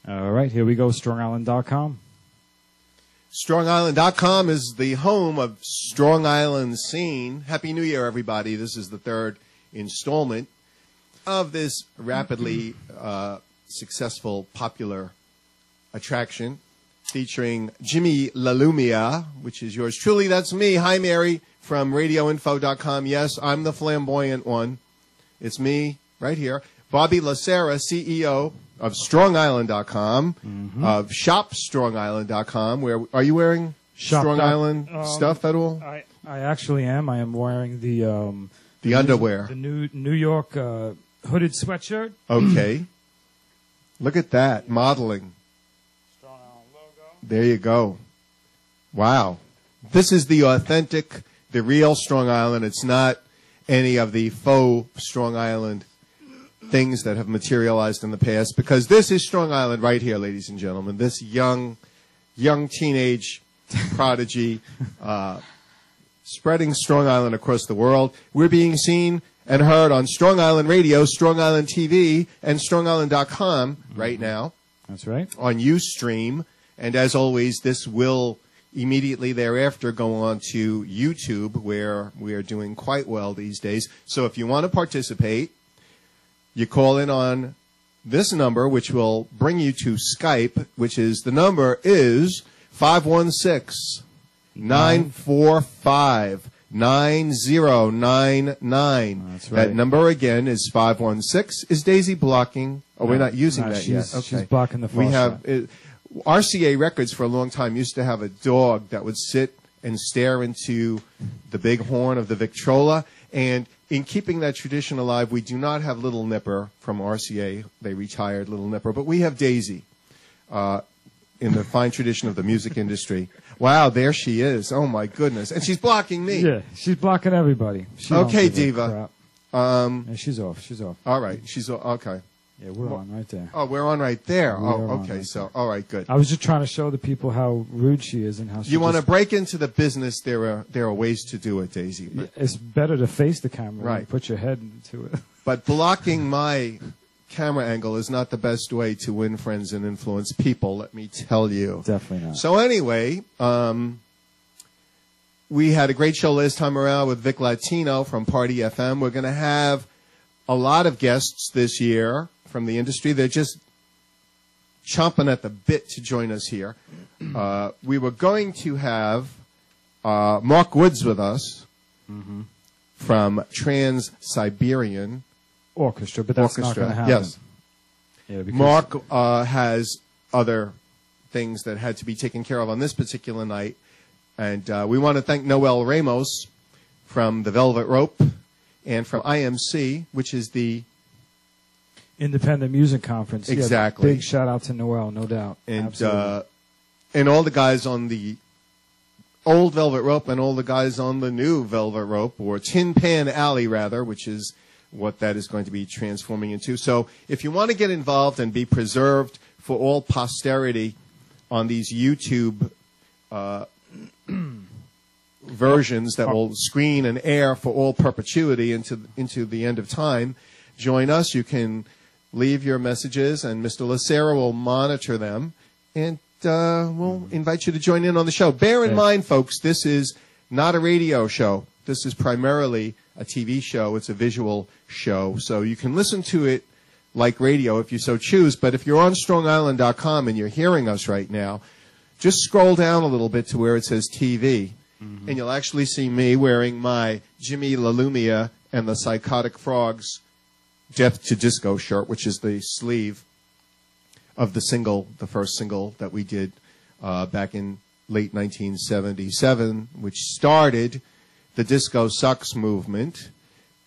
All right, here we go, StrongIsland.com. StrongIsland.com is the home of Strong Island Scene. Happy New Year, everybody. This is the third installment of this rapidly successful, popular attraction featuring Jimi LaLumia, which is yours truly. That's me. Hi, Mary, from RadioInfo.com. Yes, I'm the flamboyant one. It's me right here. Bobby Serra, CEO of StrongIsland.com, of ShopStrongIsland.com. Where are you wearing Strong Island stuff at all? I actually am. I am wearing the underwear, the New York hooded sweatshirt. Okay, look at that modeling. Strong Island logo. There you go. Wow, this is the authentic, the real Strong Island. It's not any of the faux Strong Island things that have materialized in the past, because this is Strong Island right here, ladies and gentlemen. This young teenage prodigy spreading Strong Island across the world. We're being seen and heard on Strong Island Radio, Strong Island TV, and StrongIsland.com right now. That's right. On Ustream. And as always, this will immediately thereafter go on to YouTube, where we are doing quite well these days. So if you want to participate, you call in on this number, which will bring you to Skype, which is, the number is 516-945-9099. That's right. That number again is 516. Is Daisy blocking? Oh, we're not using that yet. Okay. She's blocking the phone. We have RCA Records for a long time used to have a dog that would sit and stare into the big horn of the Victrola, and in keeping that tradition alive, we do not have Little Nipper from RCA. They retired Little Nipper. But we have Daisy in the fine tradition of the music industry. Wow, there she is. Oh, my goodness. And she's blocking me. Yeah, she's blocking everybody. Okay, Diva. Yeah, she's off. She's off. All right. She's okay. Yeah, we're on right there. Oh, we're on right there. Okay. Right So, there. all right, good. I was just trying to show the people how rude she is and how she You want to break into the business, there are ways to do it, Daisy. Yeah, it's better to face the camera Right. and put your head into it. But blocking my camera angle is not the best way to win friends and influence people, let me tell you. Definitely not. So anyway, we had a great show last time around with Vic Latino from Party FM. We're going to have a lot of guests this year from the industry. They're just chomping at the bit to join us here. We were going to have Mark Woods with us from Trans-Siberian Orchestra, but that's not going to happen. Yes. Yeah, Mark has other things that had to be taken care of on this particular night. And we want to thank Noel Ramos from the Velvet Rope and from IMC, which is the Independent Music Conference. Exactly. Yeah, big shout out to Noel, no doubt. And Absolutely. And all the guys on the old Velvet Rope and all the guys on the new Velvet Rope, or Tin Pan Alley, rather, which is what that is going to be transforming into. So if you want to get involved and be preserved for all posterity on these YouTube versions that will screen and air for all perpetuity into the end of time, join us. You can leave your messages, and Mr. Lacera will monitor them, and we'll invite you to join in on the show. Bear in mind, folks, this is not a radio show. This is primarily a TV show. It's a visual show, so you can listen to it like radio if you so choose. But if you're on StrongIsland.com and you're hearing us right now, just scroll down a little bit to where it says TV, and you'll actually see me wearing my Jimi LaLumia and the Psychotic Frogs Death to Disco shirt, which is the sleeve of the first single that we did back in late 1977, which started the Disco Sucks movement,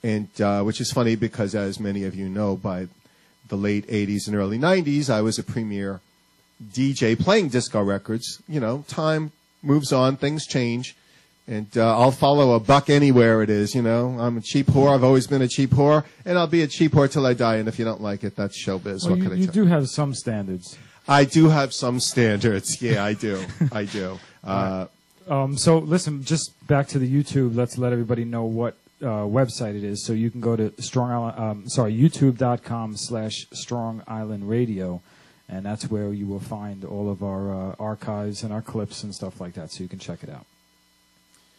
and which is funny because, as many of you know, by the late 80s and early 90s, I was a premier DJ playing disco records. You know, time moves on, things change, and I'll follow a buck anywhere it is. You know, I'm a cheap whore. I've always been a cheap whore, and I'll be a cheap whore till I die. And if you don't like it, that's showbiz. Well, what can I you tell do have some standards. I do have some standards. Yeah, I do. I do. So listen, just back to the YouTube. Let's let everybody know what website it is. So you can go to YouTube.com/Strong Island Radio, and that's where you will find all of our archives and our clips and stuff like that, so you can check it out.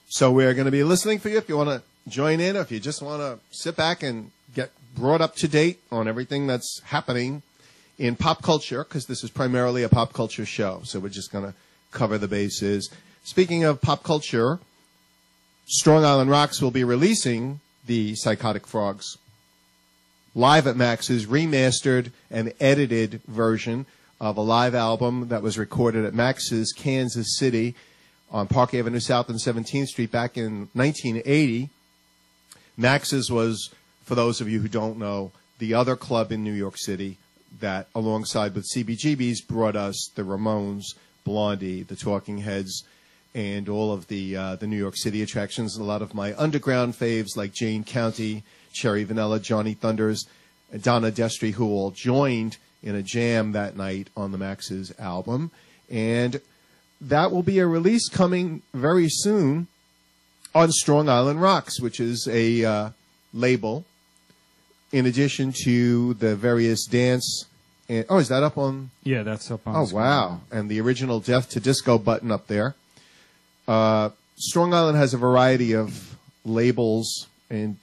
So we're going to be listening for you if you want to join in, or if you just want to sit back and get brought up to date on everything that's happening in pop culture, because this is primarily a pop culture show. So we're just going to cover the bases. Speaking of pop culture, Strong Island Rocks will be releasing the Psychotic Frogs live at Max's remastered and edited version of a live album that was recorded at Max's Kansas City on Park Avenue South and 17th Street back in 1980. Max's was, for those of you who don't know, the other club in New York City that, alongside with CBGB's, brought us the Ramones, Blondie, the Talking Heads, and all of the New York City attractions. And a lot of my underground faves like Jane County, Cherry Vanilla, Johnny Thunders, and Donna Destry, who all joined in a jam that night on the Max's album. And that will be a release coming very soon on Strong Island Rocks, which is a label, in addition to the various dance. And, oh, is that up on? Yeah, that's up on. Oh, wow. And the original Death to Disco button up there. Strong Island has a variety of labels and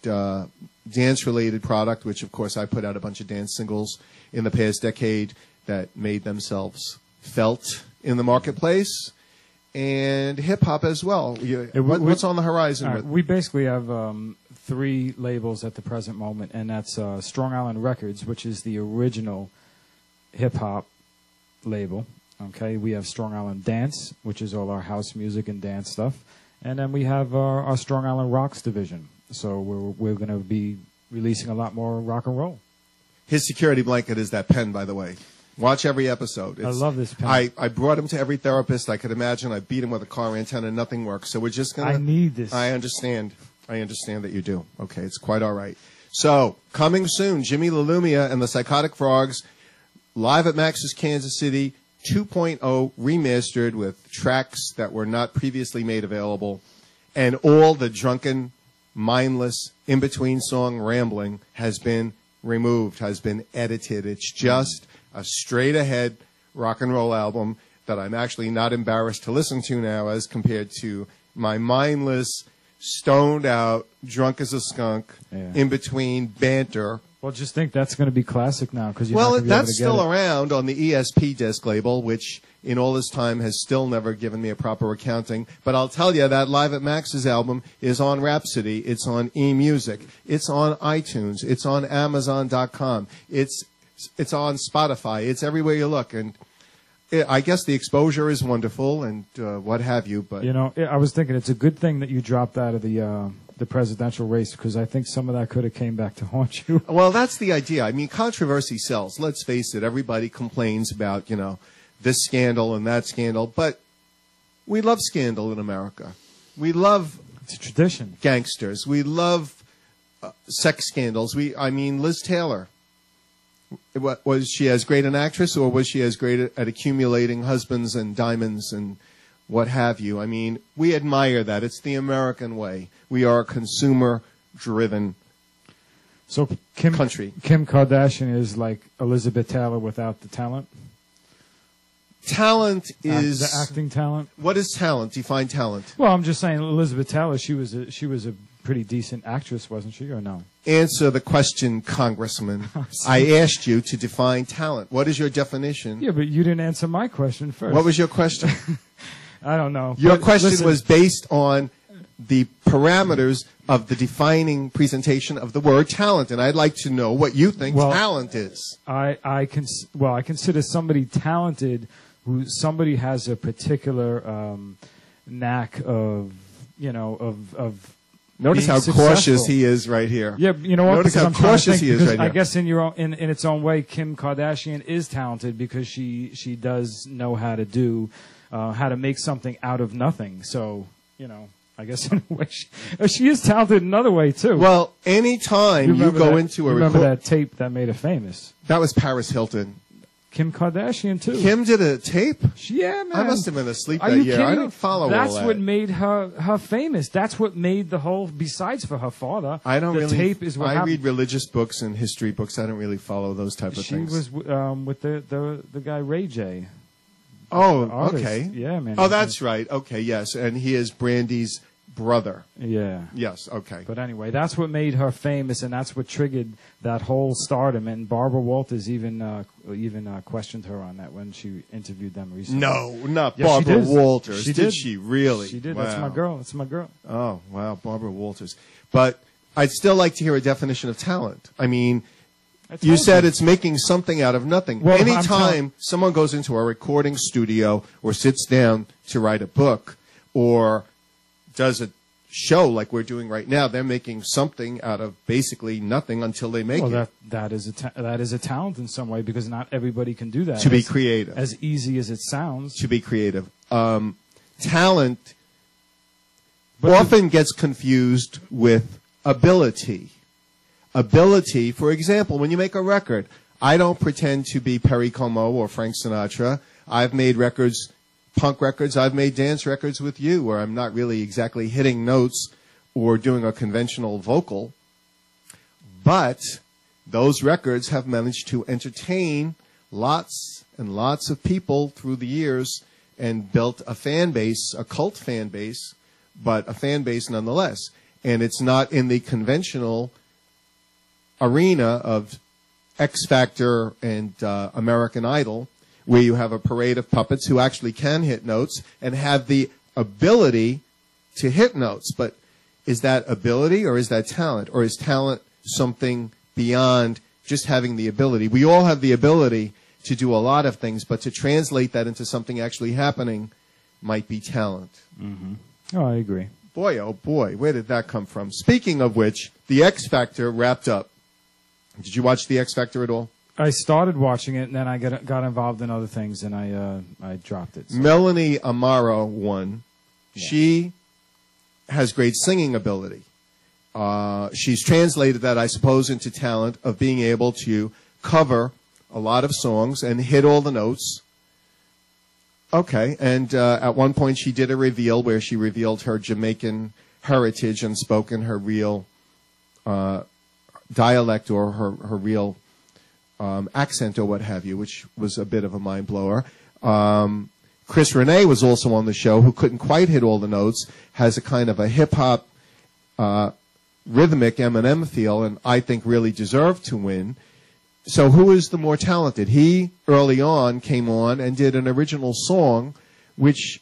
dance-related product, which, of course, I put out a bunch of dance singles in the past decade that made themselves felt in the marketplace, and hip-hop as well. What's on the horizon? We basically have 3 labels at the present moment, and that's Strong Island Records, which is the original hip-hop label. Okay, we have Strong Island Dance, which is all our house music and dance stuff, and then we have our Strong Island Rocks division. So we're going to be releasing a lot more rock and roll. His security blanket is that pen, by the way. Watch every episode. I love this pen. I brought him to every therapist I could imagine. I beat him with a car antenna, and nothing works. So we're just going to... I need this. I understand. I understand that you do. Okay, it's quite all right. So, coming soon, Jimi LaLumia and the Psychotic Frogs, live at Max's Kansas City, 2.0 remastered with tracks that were not previously made available, and all the drunken, mindless, in-between song rambling has been removed, has been edited. It's just a straight-ahead rock and roll album that I'm actually not embarrassed to listen to now as compared to my mindless, stoned-out, drunk as a skunk, in-between banter. Well, just think that's going to be classic now. That's still around on the ESP disc label, which in all this time has still never given me a proper accounting. But I'll tell you that Live at Max's album is on Rhapsody. It's on eMusic. It's on iTunes. It's on Amazon.com. It's on Spotify. It's everywhere you look. And I guess the exposure is wonderful and what have you. But I was thinking it's a good thing that you dropped out of the presidential race, because I think some of that could have came back to haunt you. Well, that's the idea. I mean, controversy sells. Let's face it. Everybody complains about, this scandal and that scandal. But we love scandal in America. We love... It's a tradition. Gangsters. We love sex scandals. Liz Taylor. Was she as great an actress, or was she as great at accumulating husbands and diamonds and what have you? I mean, we admire that. It's the American way. We are a consumer-driven country. Kim Kardashian is like Elizabeth Taylor without the talent? Talent is... the acting talent? What is talent? Define talent. Well, I'm just saying Elizabeth Taylor, she was a pretty decent actress, wasn't she, or no? Answer the question, Congressman. I asked you to define talent. What is your definition? Yeah, but you didn't answer my question first. What was your question? I don't know. Your question was based on the parameters of the defining presentation of the word talent, and I'd like to know what you think talent is. I consider somebody talented who somebody has a particular knack of Notice how cautious he is right here. Yeah, you know what? Notice how cautious he is right here. I guess in its own way, Kim Kardashian is talented because she does know how to do how to make something out of nothing. So I guess in a way she is talented in another way too. Well, anytime you go into a remember that tape that made her famous? That was Paris Hilton. Kim Kardashian too. Kim did a tape? Yeah, man. I must have been asleep Are that you year. kidding I me? don't follow That's all that. what made her famous. That's what made the whole. Besides for her father, the tape is what I happened. read religious books and history books. I don't really follow those type of things. She was with the guy Ray J. Oh, the artist. okay. Yeah, man. Oh, that's right. Okay, yes, and he is Brandy's brother. Yeah. Yes. Okay. But anyway, that's what made her famous, and that's what triggered that whole stardom. And Barbara Walters even questioned her on that when she interviewed them recently. No, not Yes, she Barbara did. Walters. She did. She really? She did. Wow. That's my girl. That's my girl. Oh, wow, Barbara Walters. But I'd still like to hear a definition of talent. I mean, you said it's making something out of nothing. Well, anytime someone goes into a recording studio or sits down to write a book or does a show like we're doing right now, they're making something out of basically nothing until they make it. That is a talent in some way, because not everybody can do that. To be creative. As easy as it sounds. To be creative. Talent often gets confused with ability. Ability, for example, when you make a record, I don't pretend to be Perry Como or Frank Sinatra. I've made records, punk records, I've made dance records with you where I'm not really exactly hitting notes or doing a conventional vocal. But those records have managed to entertain lots and lots of people through the years and built a fan base, a cult fan base, but a fan base nonetheless. And it's not in the conventional arena of X Factor and American Idol, where you have a parade of puppets who actually can hit notes and have the ability to hit notes. But is that ability or is that talent? Or is talent something beyond just having the ability? We all have the ability to do a lot of things, but to translate that into something actually happening might be talent. Mm-hmm. Oh, I agree. Boy, oh boy, where did that come from? Speaking of which, the X Factor wrapped up. Did you watch the X Factor at all? I started watching it, and then I got involved in other things, and I dropped it. So. Melanie Amaro won. Yeah. She has great singing ability. She's translated that, I suppose, into talent of being able to cover a lot of songs and hit all the notes. Okay, and at one point she did a reveal where she revealed her Jamaican heritage and spoke in her real dialect or her real accent or what have you, which was a bit of a mind blower. Chris Renee was also on the show, who couldn't quite hit all the notes, has a kind of a hip-hop rhythmic Eminem feel, and I think really deserved to win. So who is the more talented? He, early on, came on and did an original song which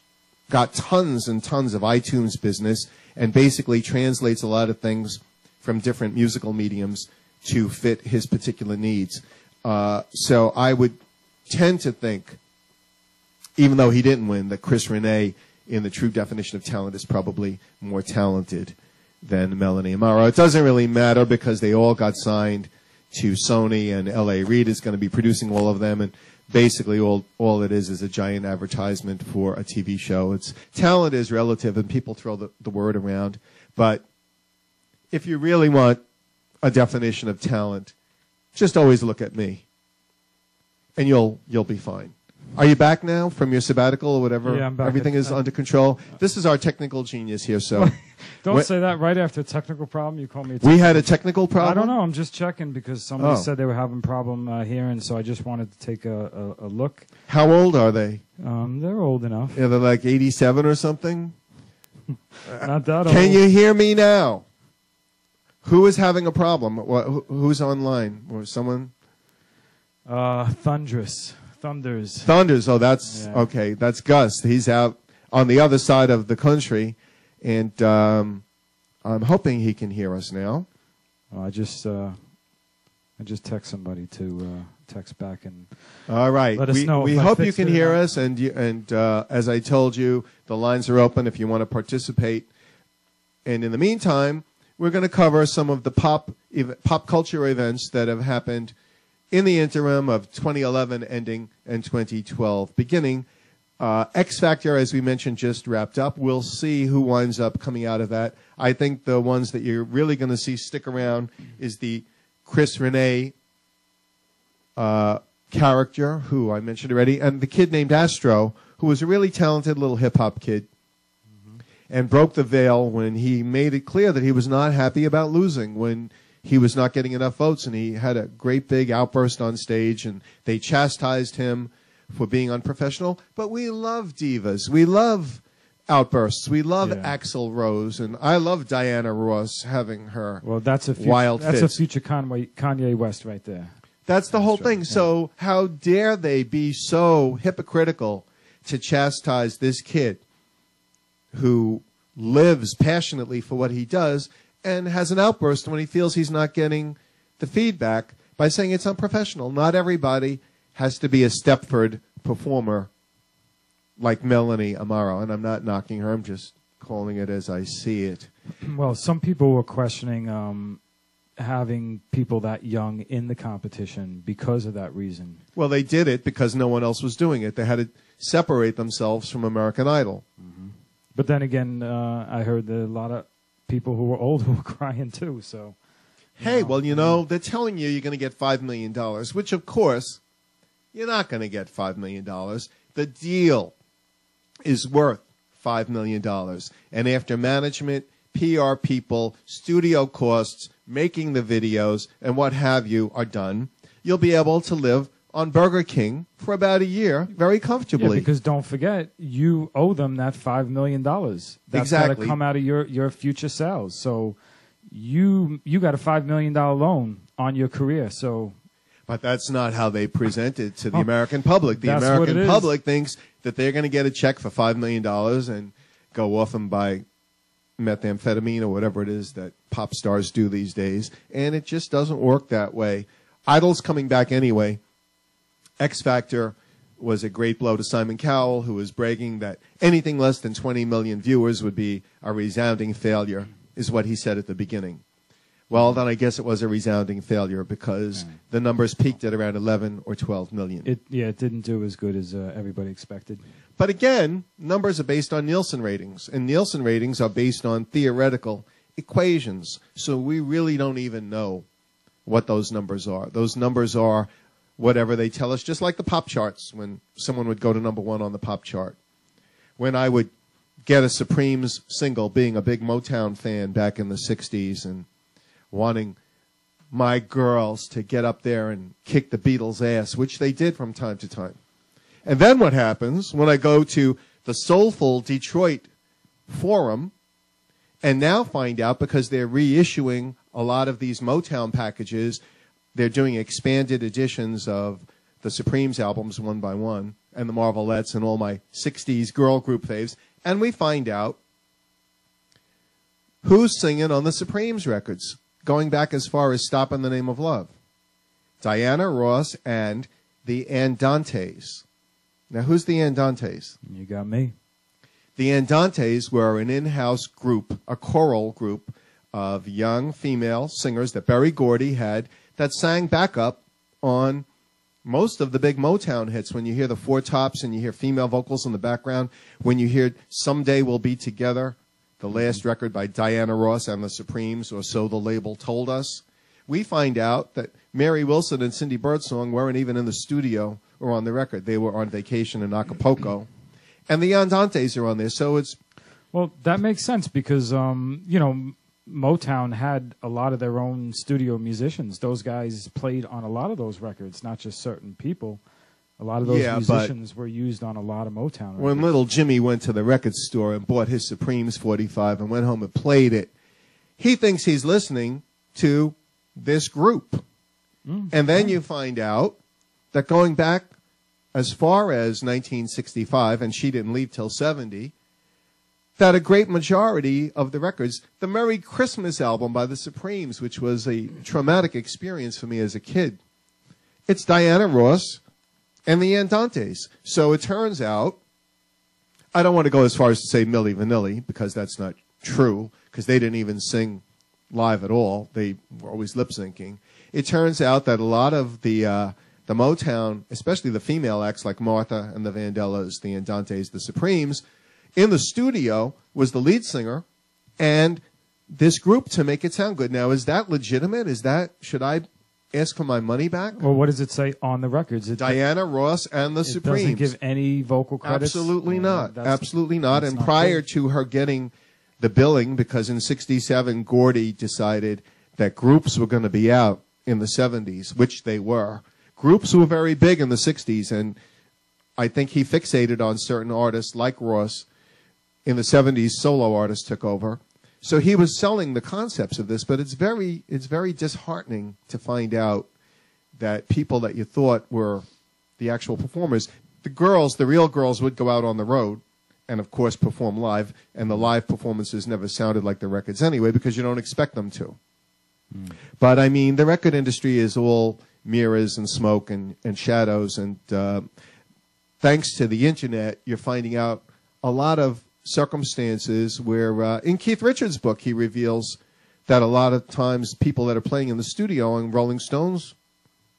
got tons and tons of iTunes business and basically translates a lot of things from different musical mediums to fit his particular needs. So I would tend to think, even though he didn't win, that Chris Renee, in the true definition of talent, is probably more talented than Melanie Amaro. It doesn't really matter because they all got signed to Sony, and L.A. Reid is going to be producing all of them, and basically all it is a giant advertisement for a TV show. Talent is relative, and people throw the word around. But if you really want a definition of talent, just always look at me, and you'll be fine. Are you back now from your sabbatical or whatever? Yeah, I'm back. Everything is under control. This is our technical genius here, so. Don't say that right after a technical problem. You call me. We had a technical problem? I don't know. I'm just checking because somebody said they were having a problem here, and so I just wanted to take a look. How old are they? They're old enough. Yeah, they're like 87 or something? Not that old. Can you hear me now? Who is having a problem? Who's online? Or someone? Thunders. Oh, that's okay. That's Gus. He's out on the other side of the country, and I'm hoping he can hear us now. I just text somebody to text back and all right. Let us know. We hope you can hear us, and as I told you, the lines are open if you want to participate. And in the meantime, we're going to cover some of the pop culture events that have happened in the interim of 2011 ending and 2012 beginning. X Factor, as we mentioned, just wrapped up. We'll see who winds up coming out of that. I think the ones that you're really going to see stick around is the Chris Renee character, who I mentioned already, and the kid named Astro, who was a really talented little hip-hop kid, and broke the veil when he made it clear that he was not happy about losing, when he was not getting enough votes, and he had a great big outburst on stage, and they chastised him for being unprofessional. But we love divas. We love outbursts. We love Axl Rose, and I love Diana Ross having her wild fits. That's a future Kanye West right there. That's the whole thing. Yeah. So how dare they be so hypocritical to chastise this kid who lives passionately for what he does and has an outburst when he feels he's not getting the feedback by saying it's unprofessional. Not everybody has to be a Stepford performer like Melanie Amaro, and I'm not knocking her, I'm just calling it as I see it. Well, some people were questioning having people that young in the competition because of that reason. Well, they did it because no one else was doing it. They had to separate themselves from American Idol. Mm-hmm. But then again, I heard that a lot of people who were old who were crying too. So, hey, well, you know, they're telling you you're going to get $5 million, which, of course, you're not going to get $5 million. The deal is worth $5 million. And after management, PR people, studio costs, making the videos, and what have you are done, you'll be able to live on Burger King for about a year very comfortably. Yeah, because don't forget, you owe them that $5 million. That's got to come out of your future sales. So you got a $5 million loan on your career. So, but that's not how they present it to the American public. The American public thinks that they're going to get a check for $5 million and go off and buy methamphetamine or whatever it is that pop stars do these days. And it just doesn't work that way. Idol's coming back anyway. X Factor was a great blow to Simon Cowell, who was bragging that anything less than 20 million viewers would be a resounding failure, is what he said at the beginning. Well, then I guess it was a resounding failure because the numbers peaked at around 11 or 12 million. It didn't do as good as everybody expected. But again, numbers are based on Nielsen ratings, and Nielsen ratings are based on theoretical equations. So we really don't even know what those numbers are. Those numbers are whatever they tell us, just like the pop charts, when someone would go to number one on the pop chart. When I would get a Supremes single, being a big Motown fan back in the 60s and wanting my girls to get up there and kick the Beatles' ass, which they did from time to time. And then what happens when I go to the Soulful Detroit Forum and now find out, because they're reissuing a lot of these Motown packages, they're doing expanded editions of the Supremes albums one by one, and the Marvelettes and all my 60s girl group faves, and we find out who's singing on the Supremes records, going back as far as Stop in the Name of Love. Diana Ross and the Andantes. Now, who's the Andantes? You got me. The Andantes were an in-house group, a choral group of young female singers that Berry Gordy had that sang backup on most of the big Motown hits. When you hear the Four Tops and you hear female vocals in the background, when you hear Someday We'll Be Together, the last record by Diana Ross and the Supremes, or so the label told us, we find out that Mary Wilson and Cindy Birdsong weren't even in the studio or on the record. They were on vacation in Acapulco. And the Andantes are on there, so it's... Well, that makes sense because, Motown had a lot of their own studio musicians. Those guys played on a lot of those records, not just certain people. A lot of those musicians were used on a lot of Motown records. When little Jimmy went to the record store and bought his Supremes 45 and went home and played it, he thinks he's listening to this group. And then you find out that going back as far as 1965, and she didn't leave till 70, that a great majority of the records, the Merry Christmas album by the Supremes, which was a traumatic experience for me as a kid, it's Diana Ross and the Andantes. So it turns out, I don't want to go as far as to say Milli Vanilli, because that's not true, because they didn't even sing live at all. They were always lip-syncing. It turns out that a lot of the Motown, especially the female acts like Martha and the Vandellas, the Andantes, the Supremes, in the studio was the lead singer and this group to make it sound good. Now, is that legitimate? Should I ask for my money back? Well, what does it say on the records? Diana Ross and the Supremes. It doesn't give any vocal credits? Absolutely not. Absolutely not. And prior to her getting the billing, because in 67, Gordy decided that groups were going to be out in the 70s, which they were. Groups were very big in the 60s, and I think he fixated on certain artists like Ross. In the 70s, solo artists took over. So he was selling the concepts of this, but it's very disheartening to find out that people that you thought were the actual performers, the girls, the real girls, would go out on the road and, of course, perform live, and the live performances never sounded like the records anyway because you don't expect them to. But, I mean, the record industry is all mirrors and smoke and shadows, and thanks to the Internet, you're finding out a lot of circumstances where, in Keith Richards' book, he reveals that a lot of times people that are playing in the studio on Rolling Stones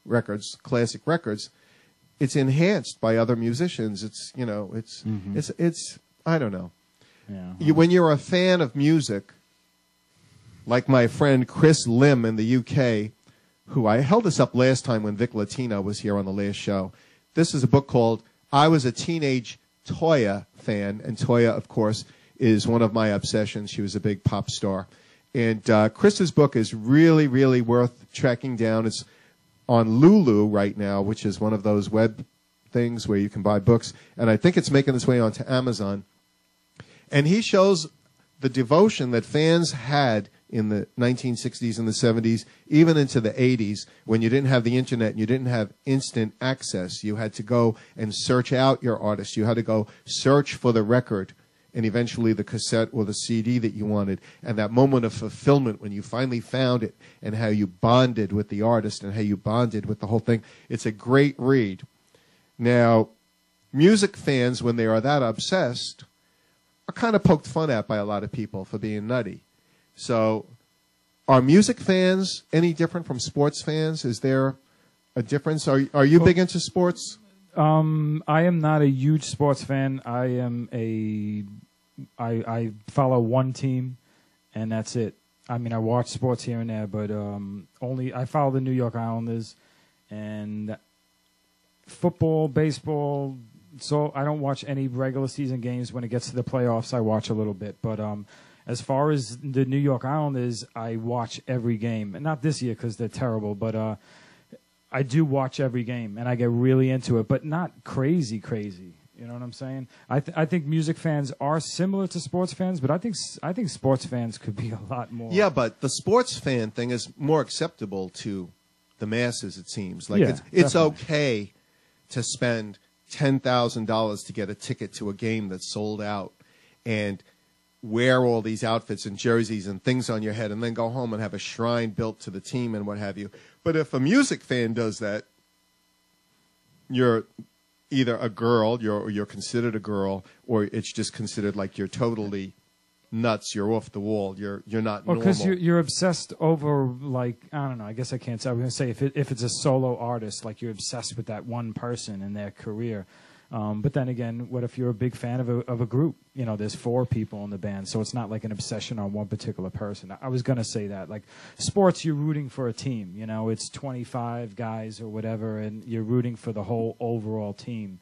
records, classic records, it's enhanced by other musicians. It's, you know, it's I don't know. Yeah. When you're a fan of music, like my friend Chris Lim in the UK, who I held this up last time when Vic Latino was here on the last show. This is a book called I Was a Teenage Toya Fan, and Toya, of course, is one of my obsessions. She was a big pop star. And Chris's book is really, really worth tracking down. It's on Lulu right now, which is one of those web things where you can buy books. And I think it's making its way onto Amazon. And he shows the devotion that fans had in the 1960s and the 70s, even into the 80s, when you didn't have the Internet and you didn't have instant access. You had to go and search out your artist. You had to go search for the record and eventually the cassette or the CD that you wanted. And that moment of fulfillment when you finally found it, and how you bonded with the artist and how you bonded with the whole thing. It's a great read. Now, music fans, when they are that obsessed, are kind of poked fun at by a lot of people for being nutty. So, are music fans any different from sports fans? Is there a difference? Are you big into sports? I am not a huge sports fan. I follow one team, and that's it. I mean, I watch sports here and there, but I follow the New York Islanders, and football, baseball. So I don't watch any regular season games. When it gets to the playoffs, I watch a little bit, but as far as the New York Islanders, I watch every game. And not this year because they're terrible, but I do watch every game, and I get really into it, but not crazy. You know what I'm saying? I think music fans are similar to sports fans, but I think sports fans could be a lot more. Yeah, but the sports fan thing is more acceptable to the masses, it seems. Like it's okay to spend $10,000 to get a ticket to a game that's sold out and wear all these outfits and jerseys and things on your head and then go home and have a shrine built to the team and what have you. But if a music fan does that, you're either a girl, you're considered a girl, or it's just considered like you're totally nuts, you're off the wall, you're not normal. Because you're obsessed over, like, I don't know, I guess I can't say. I was going to say if it's a solo artist, like you're obsessed with that one person and their career. But then again, what if you're a big fan of a group? You know, there's 4 people in the band, so it's not like an obsession on one particular person. I was going to say that. Like, sports, you're rooting for a team. You know, it's 25 guys or whatever, and you're rooting for the whole overall team.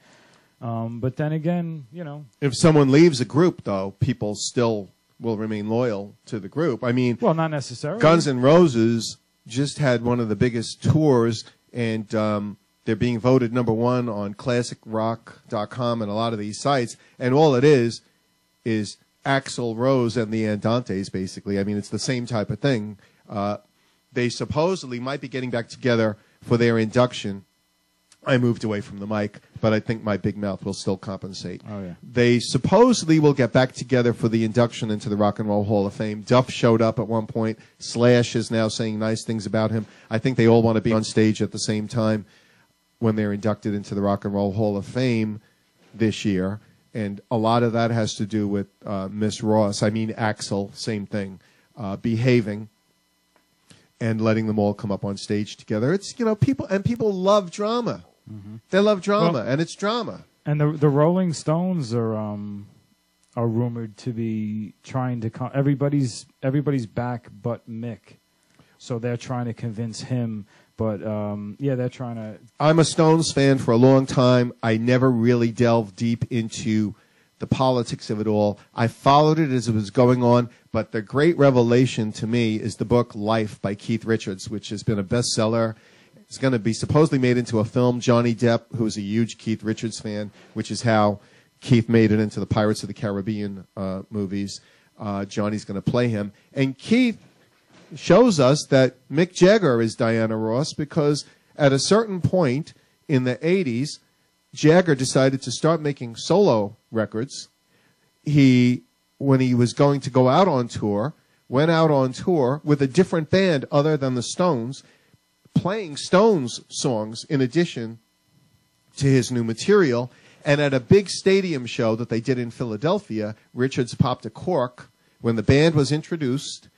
But then again, you know. If someone leaves a group, though, people still will remain loyal to the group. I mean, well, not necessarily. Guns N' Roses just had one of the biggest tours, and they're being voted #1 on ClassicRock.com and a lot of these sites. And all it is Axl Rose and the Andantes, basically. I mean, it's the same type of thing. They supposedly might be getting back together for their induction. I moved away from the mic, but I think my big mouth will still compensate. Oh, yeah. They supposedly will get back together for the induction into the Rock and Roll Hall of Fame. Duff showed up at one point. Slash is now saying nice things about him. I think they all want to be on stage at the same time when they're inducted into the Rock and Roll Hall of Fame this year. And a lot of that has to do with Miss Ross. I mean, Axl, same thing, behaving and letting them all come up on stage together. It's, you know, people love drama. Mm-hmm. They love drama, and it's drama. And the Rolling Stones are rumored to be trying to everybody's back but Mick, so they're trying to convince him But yeah, they're trying to. I'm a Stones fan for a long time. I never really delved deep into the politics of it all. I followed it as it was going on, but the great revelation to me is the book Life by Keith Richards, which has been a bestseller. It's going to be supposedly made into a film. Johnny Depp, who is a huge Keith Richards fan, which is how Keith made it into the Pirates of the Caribbean movies. Johnny's going to play him. And Keith shows us that Mick Jagger is Diana Ross because at a certain point in the 80s, Jagger decided to start making solo records. When he was going to go out on tour, went out on tour with a different band other than the Stones, playing Stones songs in addition to his new material. And at a big stadium show that they did in Philadelphia, Richards popped a cork when the band was introduced,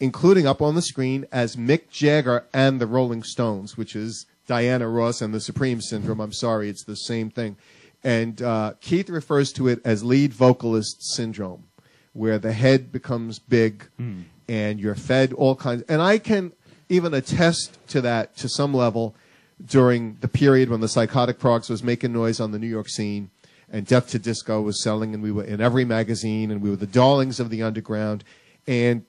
including up on the screen as Mick Jagger and the Rolling Stones, which is Diana Ross and the Supreme Syndrome. I'm sorry, it's the same thing. And Keith refers to it as lead vocalist syndrome, where the head becomes big and you're fed all kinds. And I can even attest to that to some level during the period when the Psychotic Frogs was making noise on the New York scene and Death to Disco was selling, and we were in every magazine, and we were the darlings of the underground. And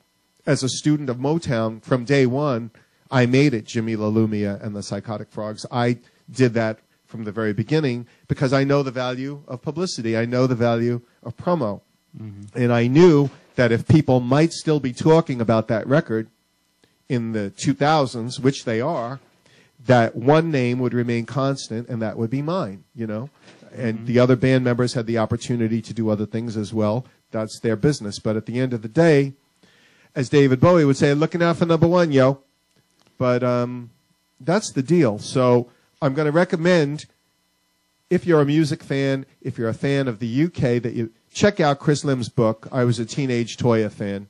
as a student of Motown, from day one, I made it Jimi LaLumia and the Psychotic Frogs. I did that from the very beginning because I know the value of publicity. I know the value of promo. And I knew that if people might still be talking about that record in the 2000s, which they are, that one name would remain constant, and that would be mine, you know. And the other band members had the opportunity to do other things as well. That's their business. But at the end of the day, as David Bowie would say, looking out for number one, yo. But that's the deal. So I'm going to recommend, if you're a music fan, if you're a fan of the UK, that you check out Chris Lim's book. I was a teenage Toya fan.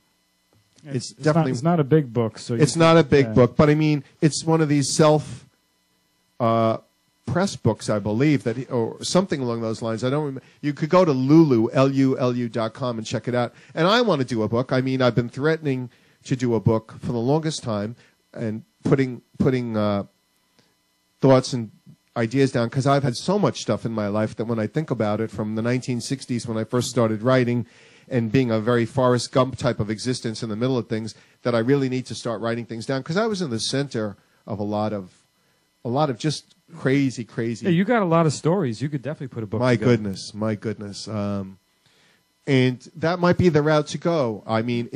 It's definitely not a big book. So it's not a big book, but I mean, it's one of these press books, I believe, or something along those lines. I don't remember. You could go to Lulu.com and check it out. And I want to do a book. I mean, I've been threatening to do a book for the longest time and putting thoughts and ideas down because I've had so much stuff in my life that when I think about it from the 1960s when I first started writing and being a very Forrest Gump type of existence in the middle of things, that I really need to start writing things down because I was in the center of a lot of just crazy. Yeah, you got a lot of stories. You could definitely put a book together. My goodness. And that might be the route to go. I mean,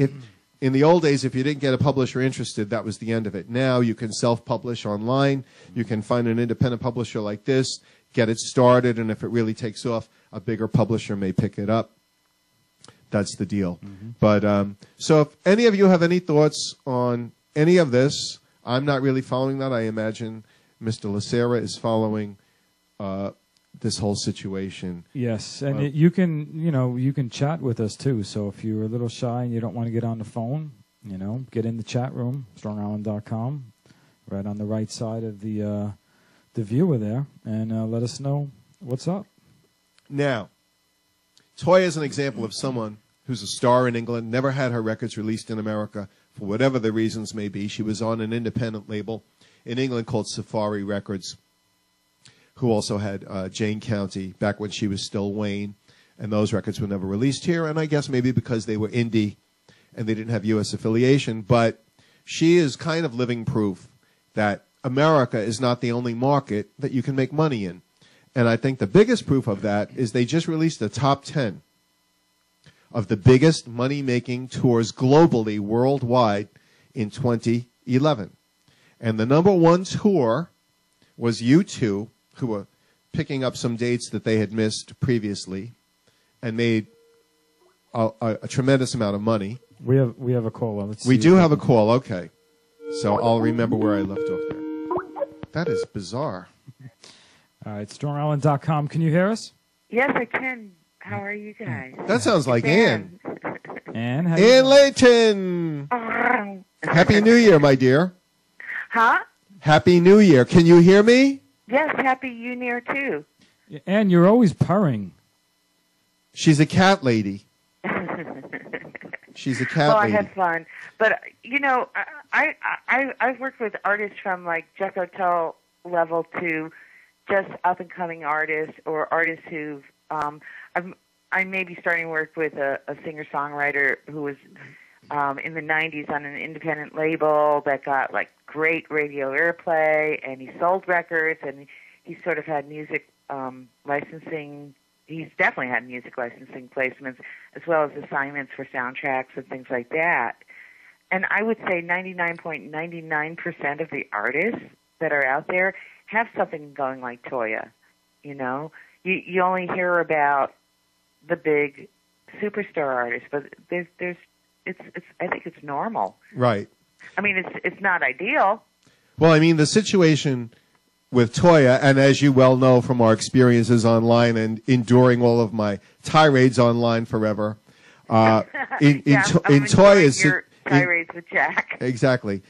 in the old days, if you didn't get a publisher interested, that was the end of it. Now you can self-publish online. You can find an independent publisher like this, get it started, and if it really takes off, a bigger publisher may pick it up. That's the deal. But so if any of you have any thoughts on any of this, I'm not really following that. I imagine Mr. Serra is following this whole situation. Yes, and you can chat with us too. So if you're a little shy and you don't want to get on the phone, get in the chat room, strongisland.com, right on the right side of the viewer there, and let us know what's up. Now, Toya is an example of someone who's a star in England, never had her records released in America for whatever the reasons may be. She was on an independent label in England called Safari Records, who also had Jane County back when she was still Wayne, and those records were never released here, and I guess maybe because they were indie and they didn't have U.S. affiliation, but she is kind of living proof that America is not the only market that you can make money in. And I think the biggest proof of that is they just released the top 10 of the biggest money-making tours globally, worldwide, in 2011. And the number one tour was U2, who were picking up some dates that they had missed previously and made a tremendous amount of money. We have a caller. Let's we do have a call. Okay. So I'll remember where I left off there. That is bizarre. All right, strongisland.com. Can you hear us? Yes, I can. How are you guys? That sounds like Ann. Ann, Ann Leighton. Happy New Year, my dear. Huh? Happy New Year. Can you hear me? Yes, Happy New Year, too. Ann, you're always purring. She's a cat lady. She's a cat Well, I lady. had fun, but I've worked with artists from like Jeff Hotel level to just up and coming artists or artists who've I may be starting work with a singer songwriter who was in the 90s on an independent label that got like great radio airplay, and he sold records, and he sort of had music licensing. He's definitely had music licensing placements as well as assignments for soundtracks and things like that. And I would say 99.99% of the artists that are out there have something going like Toya. You know, you only hear about the big superstar artists, but it's I think it's normal. Right. I mean, it's not ideal. Well, I mean, the situation with Toya, and as you well know from our experiences online and enduring all of my tirades online forever, in Toya's your tirades with Jack. Exactly.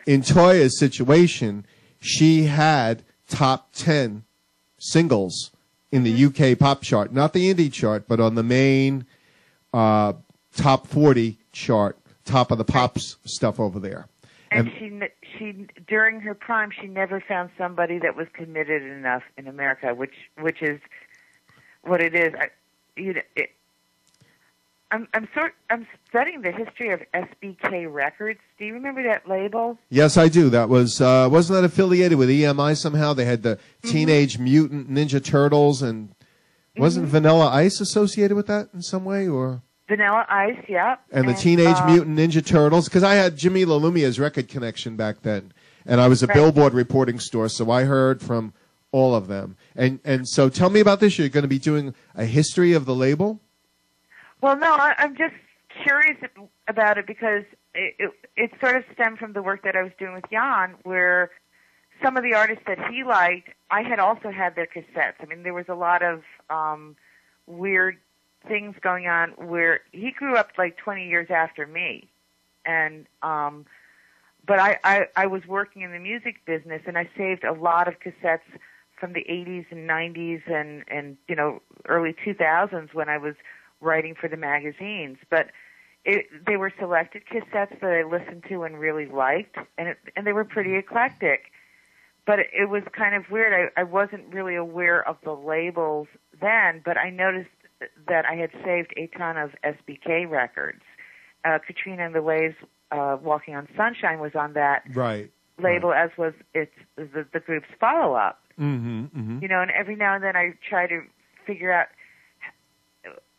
In Toya's situation, she had top 10 singles in the UK pop chart, not the indie chart, but on the main top 40 chart, top of the pops stuff over there. And she during her prime, she never found somebody that was committed enough in America, which is what it is. I'm studying the history of SBK Records. Do you remember that label? Yes, I do. That was wasn't that affiliated with EMI somehow? They had the Teenage Mutant Ninja Turtles, and wasn't Vanilla Ice associated with that in some way, or? Vanilla Ice, yeah. And the Teenage Mutant Ninja Turtles, because I had Jimi LaLumia's record connection back then, and I was a Billboard reporting store, so I heard from all of them. And so tell me about this. You're going to be doing a history of the label? Well, no, I'm just curious about it because it sort of stemmed from the work that I was doing with Jan, where some of the artists that he liked, I had also had their cassettes. I mean, there was a lot of weird things going on where he grew up like 20 years after me, and but I was working in the music business, and I saved a lot of cassettes from the 80s and 90s and you know, early 2000s when I was writing for the magazines. But they were selected cassettes that I listened to and really liked, and they were pretty eclectic. But it was kind of weird. I wasn't really aware of the labels then, but I noticed that I had saved a ton of SBK records. Katrina and the Waves, Walking on Sunshine was on that label, as was the group's follow-up. You know, and every now and then I try to figure out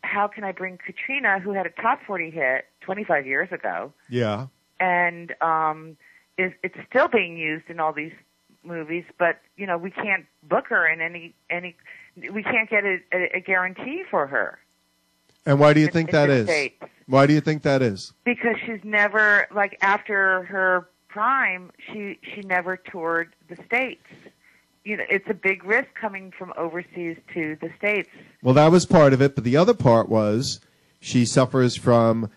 how can I bring Katrina, who had a top 40 hit 25 years ago, and it's still being used in all these movies, but you know, we can't book her in any we can't get a guarantee for her. And why do you think that is? States. Why do you think that is? Because she's never, like, after her prime, she never toured the States. You know, it's a big risk coming from overseas to the States. Well, that was part of it, but the other part was she suffers from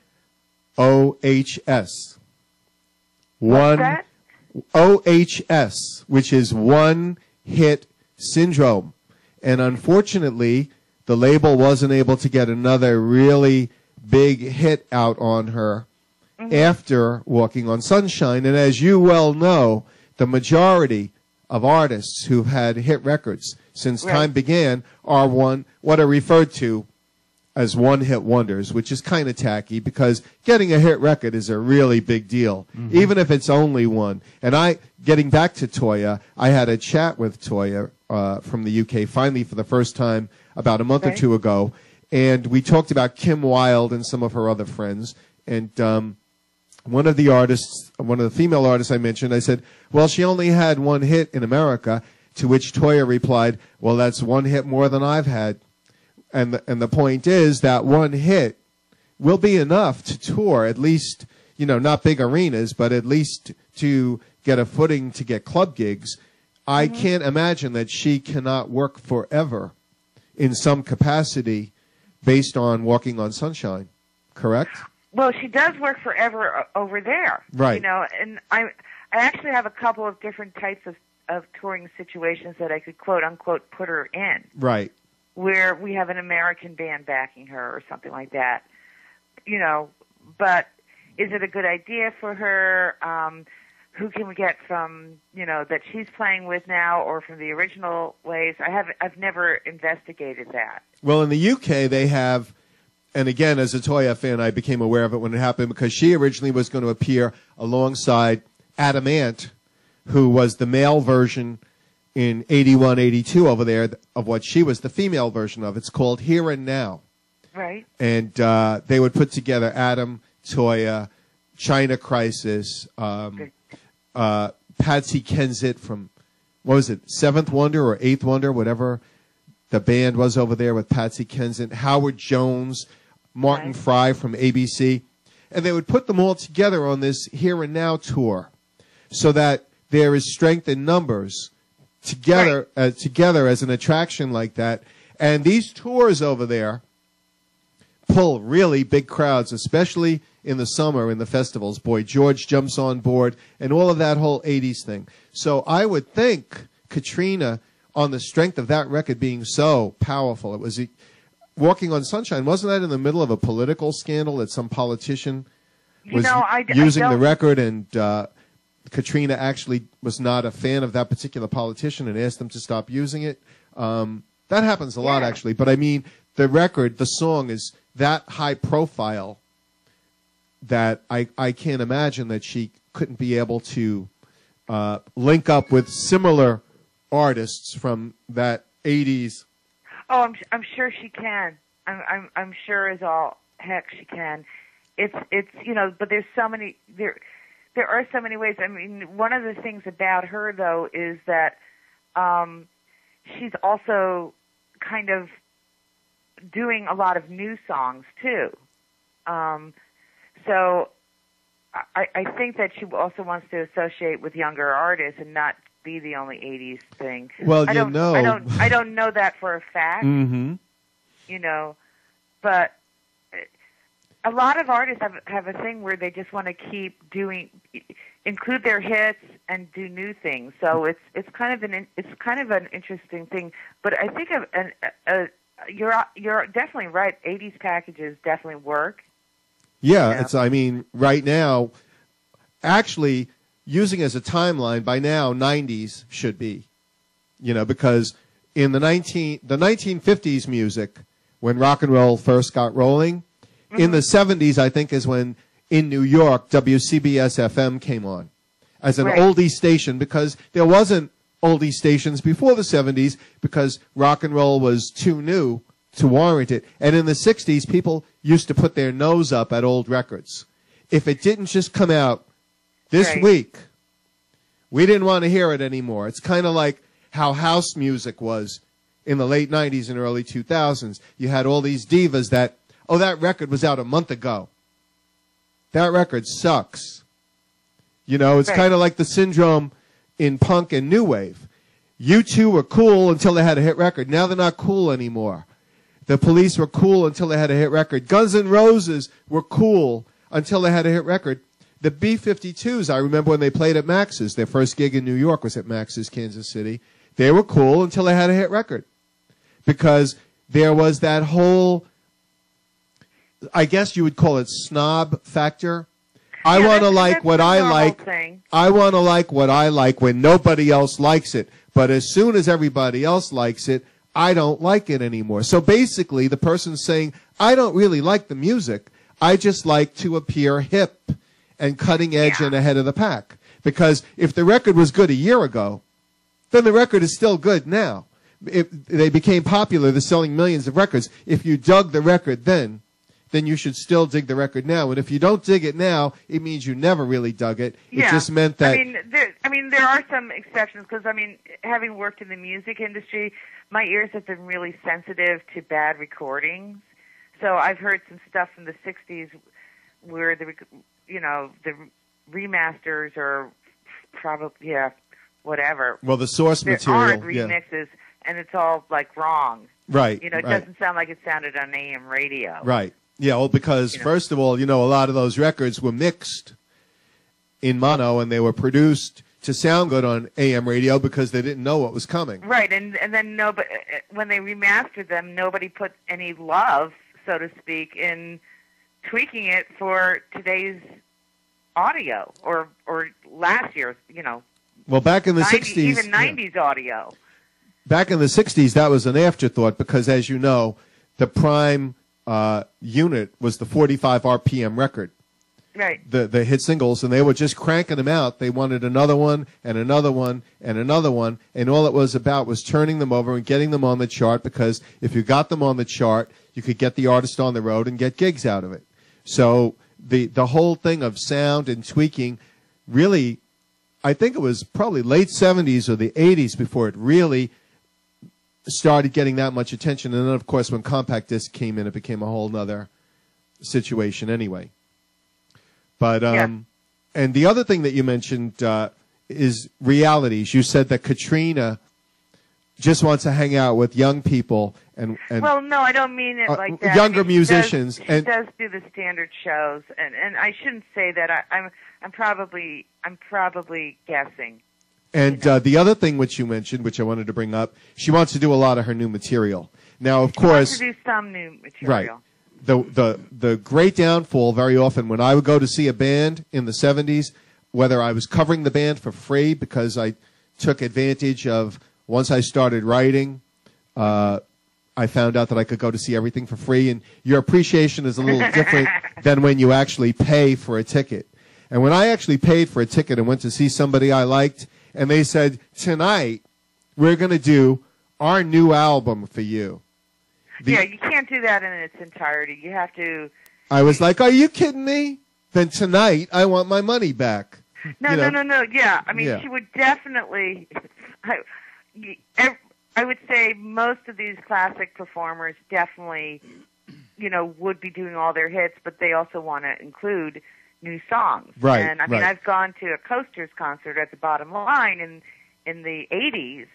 OHS. What's that? OHS, which is one-hit syndrome. And unfortunately, the label wasn't able to get another really big hit out on her after Walking on Sunshine. And as you well know, the majority of artists who've had hit records since time began are what are referred to as one-hit wonders, which is kind of tacky because getting a hit record is a really big deal, even if it's only one. And getting back to Toya, I had a chat with Toya from the UK finally for the first time about a month or two ago, and we talked about Kim Wilde and some of her other friends. And one of the female artists I mentioned, I said, well, she only had one hit in America, to which Toya replied, well, that's one hit more than I've had. And the point is that one hit will be enough to tour, at least, you know, not big arenas, but at least to get a footing to get club gigs. I can't imagine that she cannot work forever in some capacity based on Walking on Sunshine, correct? Well, she does work forever over there. Right. You know, and I actually have a couple of different types of touring situations that I could quote unquote put her in. Right. Where we have an American band backing her or something like that. You know, but is it a good idea for her? Who can we get from, that she's playing with now or from the original ways? I've never investigated that. Well, in the UK, they have, and again, as a Toya fan, I became aware of it when it happened because she originally was going to appear alongside Adam Ant, who was the male version in 81, 82 over there of what she was the female version of. It's called Here and Now. Right. And they would put together Adam, Toya, China Crisis, Patsy Kensit from, what was it, Seventh Wonder or Eighth Wonder, whatever the band was over there with Patsy Kensit, Howard Jones, Martin Fry from ABC. And they would put them all together on this Here and Now tour so that there is strength in numbers together, together as an attraction like that. And these tours over there pull really big crowds, especially in the summer in the festivals. Boy George jumps on board and all of that whole 80s thing. So I would think Katrina, on the strength of that record being so powerful, it was Walking on Sunshine, wasn't that in the middle of a political scandal that some politician was using the record, and Katrina actually was not a fan of that particular politician and asked them to stop using it? That happens a lot, actually. But I mean, the record, the song is that high profile that I can't imagine that she couldn't be able to link up with similar artists from that 80s. Oh, I'm sure she can. I'm sure as all heck she can. It's but there's so many there are so many ways. I mean, one of the things about her though is that she's also kind of doing a lot of new songs too. So I think that she also wants to associate with younger artists and not be the only 80s thing. Well, I don't know that for a fact. Mm-hmm. But a lot of artists have a thing where they just want to keep include their hits and do new things. So it's kind of an interesting thing. But I think you're definitely right. 80s packages definitely work. Yeah, I mean, right now, actually, using as a timeline, by now, 90s should be, because in the 1950s music, when rock and roll first got rolling, in the 70s, I think, is when, in New York, WCBS FM came on as an oldie station, because there wasn't oldie stations before the 70s, because rock and roll was too new to warrant it. And in the 60s, people used to put their nose up at old records. If it didn't just come out this week, we didn't want to hear it anymore. It's kind of like how house music was in the late 90s and early 2000s. You had all these divas that record was out a month ago. That record sucks. It's kind of like the syndrome in punk and new wave. U2 were cool until they had a hit record. Now they're not cool anymore. The Police were cool until they had a hit record. Guns N' Roses were cool until they had a hit record. The B-52s, I remember when they played at Max's. Their first gig in New York was at Max's, Kansas City. They were cool until they had a hit record. Because there was that whole, I guess you would call it snob factor. I want to like what I like. I want to like what I like when nobody else likes it. But as soon as everybody else likes it, I don't like it anymore. So basically, the person's saying, I don't really like the music. I just like to appear hip and cutting edge and ahead of the pack. Because if the record was good a year ago, then the record is still good now. If they became popular, they're selling millions of records. If you dug the record then you should still dig the record now. And if you don't dig it now, it means you never really dug it. It just meant that... there are some exceptions, because, having worked in the music industry, my ears have been really sensitive to bad recordings. So I've heard some stuff from the 60s where the remasters are probably, whatever. Well, the source material. There aren't remixes, and it's all, wrong. Right. It doesn't sound like it sounded on AM radio. Right. Yeah, well, because, first of all, a lot of those records were mixed in mono, and they were produced to sound good on AM radio because they didn't know what was coming. Right, and then when they remastered them, nobody put any love, so to speak, in tweaking it for today's audio or last year's, Well, back in the 90, 60s, even 90s audio. back in the 60s, that was an afterthought because, as you know, the prime unit was the 45 RPM record. Right. The hit singles, and they were just cranking them out. They wanted another one and another one and another one, and all it was about was turning them over and getting them on the chart, because if you got them on the chart, you could get the artist on the road and get gigs out of it. So the whole thing of sound and tweaking really, I think it was probably late 70s or the 80s before it really started getting that much attention. And then, of course, when compact disc came in, it became a whole other situation anyway. But and the other thing that you mentioned is realities. You said that Katrina just wants to hang out with young people and well, no, I don't mean it like that. Younger musicians. She does do the standard shows, and I shouldn't say that. I'm probably guessing. And the other thing which you mentioned, which I wanted to bring up, she wants to do a lot of her new material. Now, of course, she wants to do some new material. Right. The great downfall very often when I would go to see a band in the 70s, whether I was covering the band for free because I took advantage of, once I started writing, I found out that I could go to see everything for free, and your appreciation is a little different than when you actually pay for a ticket. And when I actually paid for a ticket and went to see somebody I liked, and they said, tonight we're going to do our new album for you. Yeah, you can't do that in its entirety. You have to... I was like, are you kidding me? Then tonight I want my money back. No. Yeah, I mean, she would definitely... I would say most of these classic performers definitely, would be doing all their hits, but they also want to include new songs. Right. And I mean, I've gone to a Coasters concert at the Bottom Line in the 80s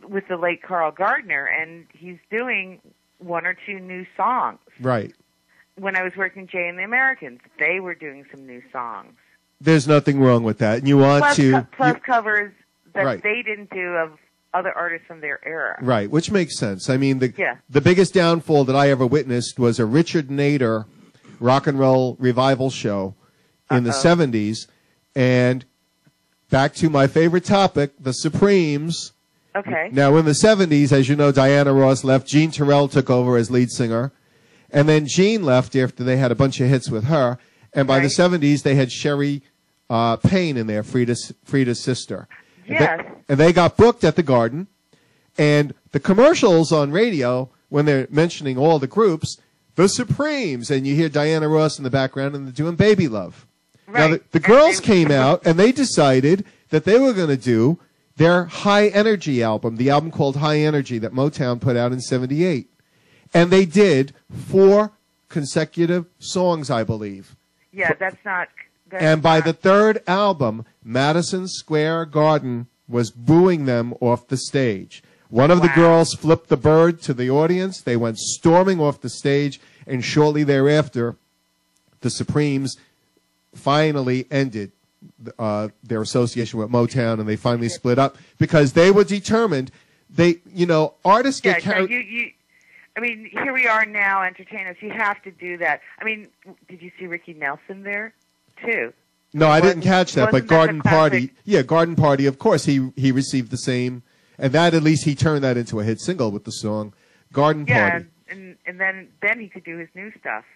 with the late Carl Gardner, and he's doing one or two new songs. Right. When I was working Jay and the Americans, they were doing some new songs. There's nothing wrong with that. And you want plus covers that they didn't do of other artists from their era. Right, which makes sense. I mean, the biggest downfall that I ever witnessed was a Richard Nader rock and roll revival show in the 70s. And back to my favorite topic, the Supremes. Okay. Now, in the 70s, as you know, Diana Ross left. Gene Terrell took over as lead singer. And then Gene left after they had a bunch of hits with her. And by the 70s, they had Sherry Payne in there, Frida's sister. Yes. And they got booked at the Garden. And the commercials on radio, when they're mentioning all the groups, the Supremes, and you hear Diana Ross in the background, and they're doing Baby Love. Right. Now, the girls came out, and they decided that they were going to do their High Energy album, the album called High Energy that Motown put out in 78. And they did 4 consecutive songs, I believe. Yeah, that's not... And by the third album, Madison Square Garden was booing them off the stage. One of the girls flipped the bird to the audience. They went storming off the stage, and shortly thereafter, the Supremes finally ended their association with Motown, and they finally split up because they were determined. Artists get carried... I mean, here we are now, entertainers. You have to do that. I mean, did you see Ricky Nelson there? Too. No, I didn't catch that, but Garden Party, Garden Party, of course, he received the same, and that at least he turned that into a hit single with the song Garden Party. And then he could do his new stuff.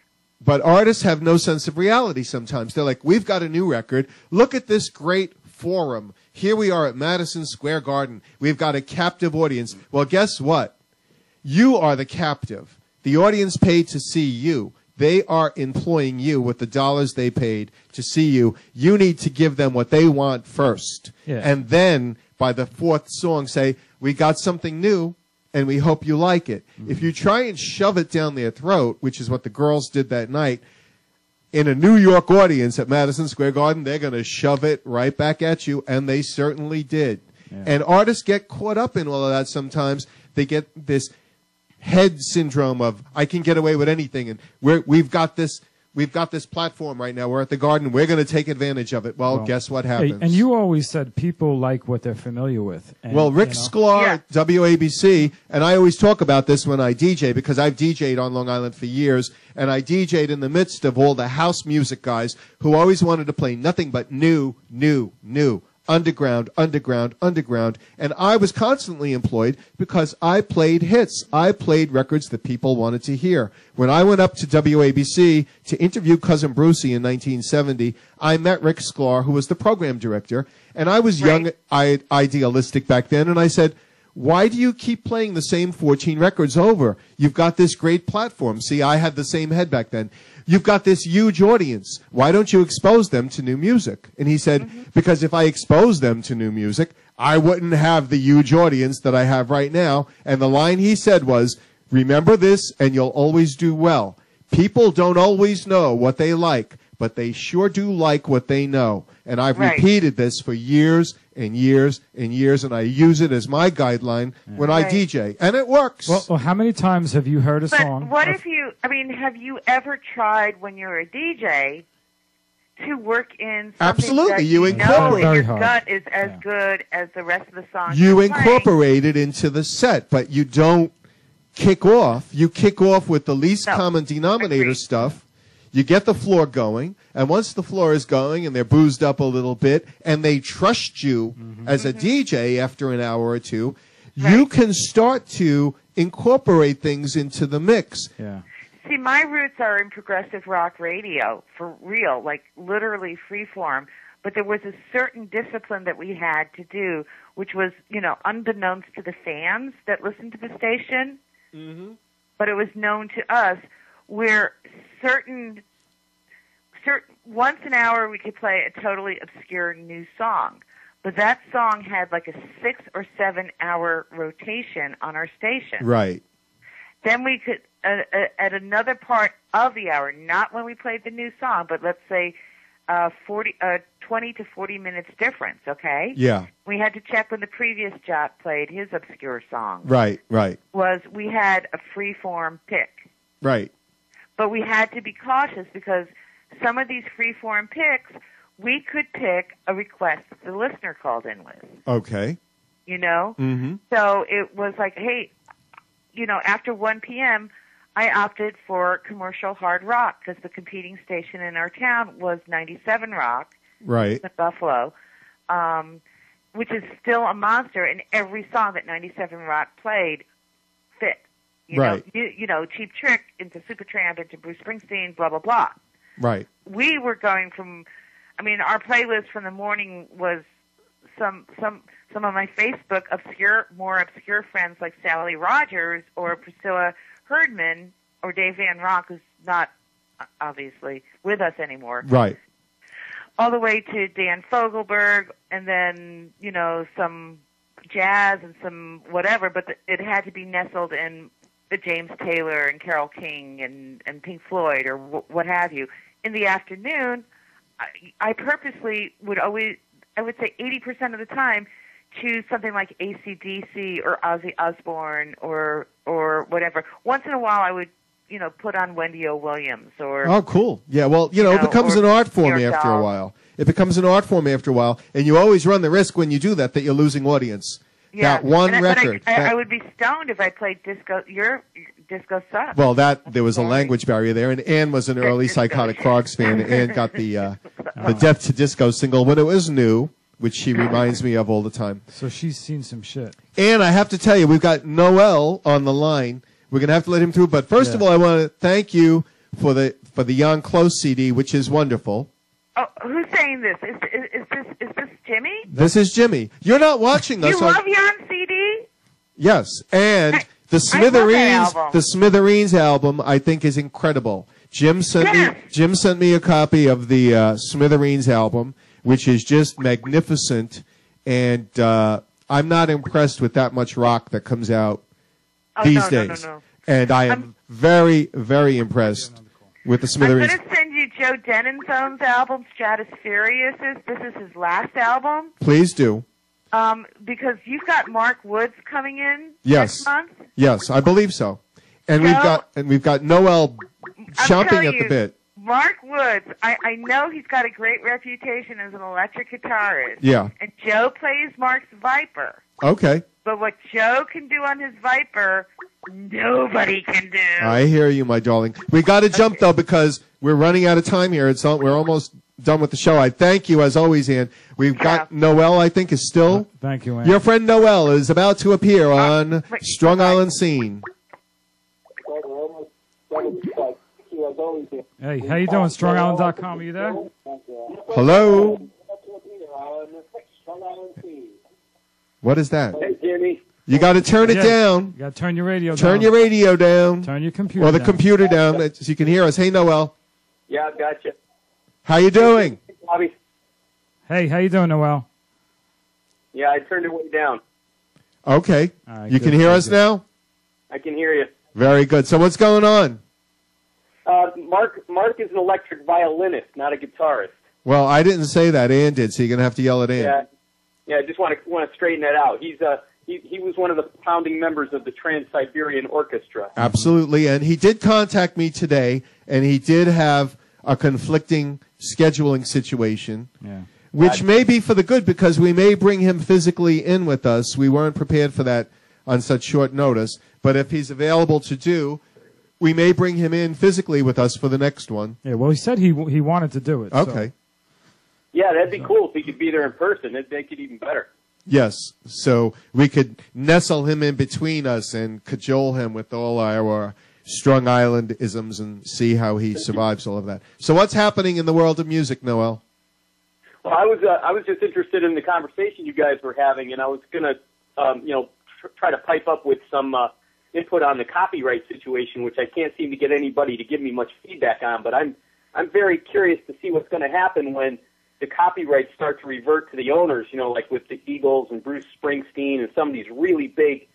But artists have no sense of reality sometimes. They're like, we've got a new record. Look at this great forum. Here we are at Madison Square Garden. We've got a captive audience. Well, guess what? You are the captive. The audience paid to see you. They are employing you with the dollars they paid to see you. You need to give them what they want first. Yeah. And then, by the 4th song, say, we got something new, and we hope you like it. Mm-hmm. If you try and shove it down their throat, which is what the girls did that night, in a New York audience at Madison Square Garden, they're going to shove it right back at you, and they certainly did. Yeah. And artists get caught up in all of that sometimes. They get this head syndrome of I can get away with anything, and we've got this we've got this platform right now. We're at the Garden. We're going to take advantage of it. Well, guess what happens? Hey, and you always said people like what they're familiar with. And, well, Rick Sklar at WABC, and I always talk about this when I DJ because I've DJed on Long Island for years, and I DJed in the midst of all the house music guys who always wanted to play nothing but new. Underground, and I was constantly employed because I played hits. I played records that people wanted to hear. When I went up to WABC to interview Cousin Brucey in 1970, I met Rick Sklar, who was the program director, and I was young, idealistic back then, and I said, why do you keep playing the same 14 records over? You've got this great platform. See, I had the same head back then. You've got this huge audience. Why don't you expose them to new music? And he said, because if I expose them to new music, I wouldn't have the huge audience that I have right now. And the line he said was, remember this and you'll always do well. People don't always know what they like, but they sure do like what they know. And I've repeated this for years and years and years, and I use it as my guideline when I DJ, and it works. Well, how many times have you heard a song? But what if you, have you ever tried when you're a DJ to work in something that you know in your gut is as good as the rest of the song? You incorporate it into the set, but you don't kick off. You kick off with the least common denominator stuff. You get the floor going, and once the floor is going and they're boozed up a little bit, and they trust you as a DJ after an hour or two, you can start to incorporate things into the mix. Yeah. See, my roots are in progressive rock radio, for real, like literally freeform. But there was a certain discipline that we had to do, which was, unbeknownst to the fans that listened to the station, but it was known to us, where certain once an hour we could play a totally obscure new song, but that song had like a 6 or 7 hour rotation on our station. Right. Then we could at another part of the hour, not when we played the new song, but let's say 20 to 40 minutes difference. Okay. Yeah. We had to check when the previous jock played his obscure song. Right. We had a free-form pick. Right. But we had to be cautious because some of these free-form picks, we could pick a request that the listener called in with. Okay. So it was like, hey, after 1 p.m., I opted for commercial hard rock because the competing station in our town was 97 Rock. Right. In Buffalo, which is still a monster, and every song that 97 Rock played fit. You know, Cheap Trick into Supertramp into Bruce Springsteen, blah, blah, blah. Right. We were going from, our playlist from the morning was some of my Facebook more obscure friends like Sally Rogers or Priscilla Herdman or Dave Van Rock, who's not obviously with us anymore. Right. All the way to Dan Fogelberg, and then, some jazz and some whatever, but it had to be nestled in the James Taylor and Carole King and Pink Floyd or what have you. In the afternoon, I purposely would always, I would say 80% of the time, choose something like AC/DC or Ozzy Osbourne or whatever. Once in a while, I would, put on Wendy O. Williams or. Oh, cool. Yeah, well, it becomes an art form after a while. It becomes an art form after a while, and you always run the risk when you do that you're losing audience. Yeah. That one record. I would be stoned if I played disco. Your disco sucks. Well, there was a language barrier there, and Ann was an early Psychotic Frogs fan. Ann got the Death to Disco single when it was new, which she reminds me of all the time. So she's seen some shit. And I have to tell you, we've got Noel on the line. We're going to have to let him through. But first of all, I want to thank you for the Jan Close CD, which is wonderful. Oh, who's saying this? Is this Jimmy? This is Jimmy. You're not watching us. You love Jan CD? Yes, and the Smithereens album I think is incredible. Jim sent me a copy of the Smithereens album, which is just magnificent, and I'm not impressed with that much rock that comes out these days. No. And I am very, very impressed with the Smithereens. I'm going to send you Joe Denonzone's album, Stratusfurious. This is his last album. Please do. Because you've got Mark Woods coming in next month. Yes, I believe so. And we've got Noel chomping at the bit. Mark Woods, I know he's got a great reputation as an electric guitarist. Yeah. And Joe plays Mark's Viper. Okay. But what Joe can do on his Viper, nobody can do. I hear you, my darling. We got to jump, though, because we're running out of time here. We're almost done with the show. I thank you, as always, Ann. We've got Noel, I think, is still. Thank you, Ann. Your friend Noel is about to appear on Strong Island Scene. Hey, how you doing? StrongIsland.com, are you there? Hello? What is that? Hey, Jimmy. You got to turn it down. You got to turn your radio down. Turn your radio down. Turn your computer Or the down. computer down so you can hear us. Hey, Noel. Yeah, I've got you. How you doing? Bobby. Hey, how you doing, Noel? Yeah, I turned it way down. Okay. Right, you good, can hear good, us good. now? I can hear you. Very good. So what's going on? Mark is an electric violinist, not a guitarist. Well, I didn't say that. Ann did, so you're going to have to yell at Ann. Yeah. I just want to straighten that out. He was one of the founding members of the Trans-Siberian Orchestra. Absolutely. And he did contact me today, and he did have a conflicting scheduling situation, which may be for the good because we may bring him physically in with us. We weren't prepared for that on such short notice. But if he's available to do, we may bring him in physically with us for the next one. Yeah, well, he said he wanted to do it. Okay. So. Yeah, that'd be cool if he could be there in person. It'd make it even better. Yes. So we could nestle him in between us and cajole him with all our Strong Island isms and see how he survives all of that. So what's happening in the world of music, Noel? Well, I was just interested in the conversation you guys were having, and I was going to, try to pipe up with some input on the copyright situation, which I can't seem to get anybody to give me much feedback on. But I'm very curious to see what's going to happen when the copyrights start to revert to the owners. Like with the Eagles and Bruce Springsteen and some of these really big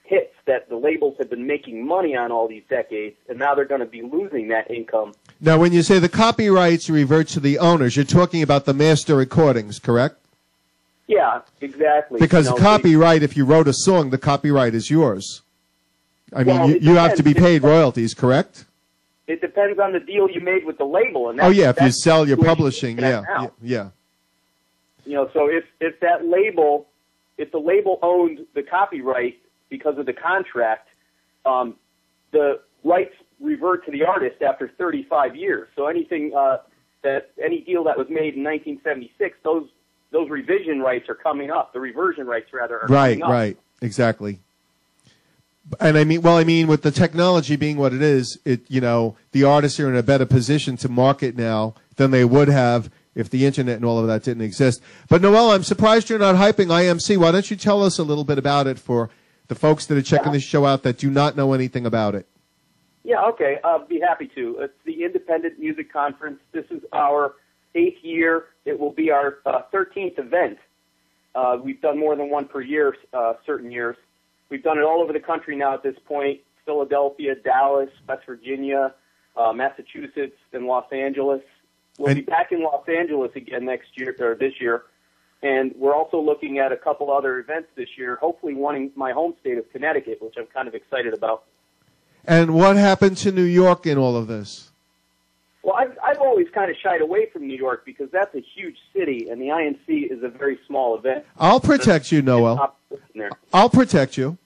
hits that the labels have been making money on all these decades, and now they're going to be losing that income. Now, when you say the copyrights revert to the owners, you're talking about the master recordings, correct? Yeah, exactly. Because the copyright, if you wrote a song, the copyright is yours. I mean, you have to be paid royalties, correct? It depends on the deal you made with the label. And if you sell your publishing, yeah. So if that label, if the label owned the copyright because of the contract, the rights revert to the artist after 35 years. So anything any deal that was made in 1976, those revision rights are coming up. The reversion rights, rather, are coming up. Right, exactly. And I mean, with the technology being what it is, the artists are in a better position to market now than they would have if the internet and all of that didn't exist. But Noel, I'm surprised you're not hyping IMC. Why don't you tell us a little bit about it for the folks that are checking this show out that do not know anything about it? Yeah, okay. I'll be happy to. It's the Independent Music Conference. This is our 8th year. It will be our 13th event. We've done more than one per year, certain years. We've done it all over the country now at this point: Philadelphia, Dallas, West Virginia, Massachusetts, and Los Angeles. We'll be back in Los Angeles again this year. And we're also looking at a couple other events this year, hopefully one in my home state of Connecticut, which I'm kind of excited about. And what happened to New York in all of this? Well, I've always kind of shied away from New York because that's a huge city, and the INC is a very small event. I'll protect you, Noel. I'll protect you.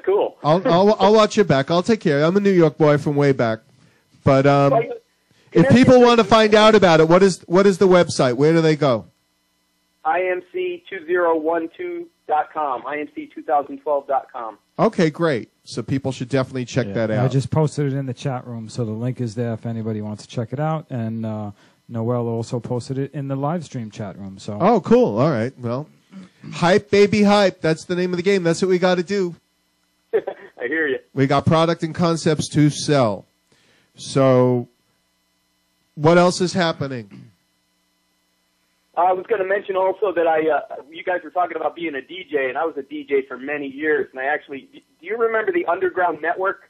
Cool. I'll watch your back. I'll take care. I'm a New York boy from way back. But if people want to find out about it, what is the website? Where do they go? IMC2012.com. IMC2012.com. Okay, great. So people should definitely check that out. I just posted it in the chat room, so the link is there if anybody wants to check it out. And Noel also posted it in the live stream chat room. So. Oh, cool. All right. Well, hype, baby, hype. That's the name of the game. That's what we got to do. I hear you. We got product and concepts to sell. So what else is happening? I was going to mention also that you guys were talking about being a DJ, and I was a DJ for many years. And do you remember the Underground Network?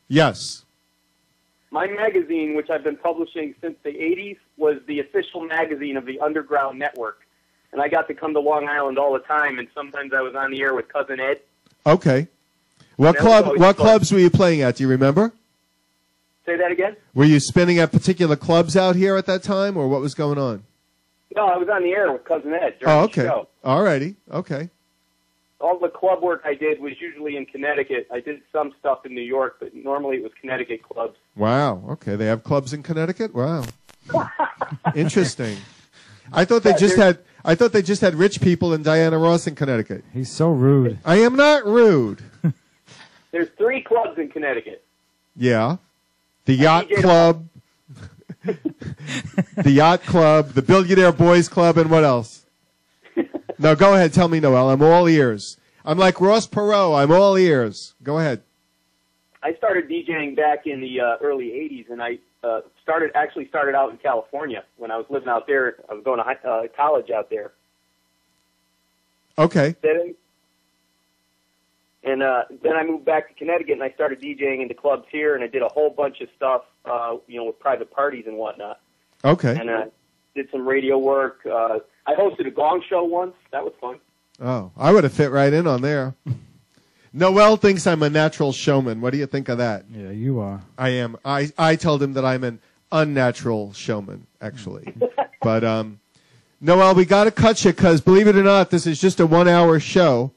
Yes. My magazine, which I've been publishing since the 80s, was the official magazine of the Underground Network. And I got to come to Long Island all the time, and sometimes I was on the air with Cousin Ed. Okay. What clubs were you playing at? Do you remember? Say that again? Were you spinning at particular clubs out here at that time, or what was going on? No, I was on the air with Cousin Ed during the show. All righty. Okay. All the club work I did was usually in Connecticut. I did some stuff in New York, but normally it was Connecticut clubs. Wow. Okay. They have clubs in Connecticut? Wow. Interesting. I thought they just had rich people in Diana Ross in Connecticut. He's so rude. I am not rude. There's 3 clubs in Connecticut. Yeah. The Yacht Club. The Yacht Club, the Billionaire Boys Club, and what else? No, go ahead. Tell me, Noel. I'm all ears. I'm like Ross Perot. I'm all ears. Go ahead. I started DJing back in the early 80s, and I started out in California when I was living out there. I was going to college out there. Okay. And then I moved back to Connecticut, and I started DJing into clubs here, and I did a whole bunch of stuff, with private parties and whatnot. Okay. And did some radio work. I hosted a gong show once. That was fun. Oh, I would have fit right in on there. Noel thinks I'm a natural showman. What do you think of that? Yeah, you are. I am. I told him that I'm an unnatural showman, actually. But, Noel, we got to cut you because, believe it or not, this is just a 1-hour show.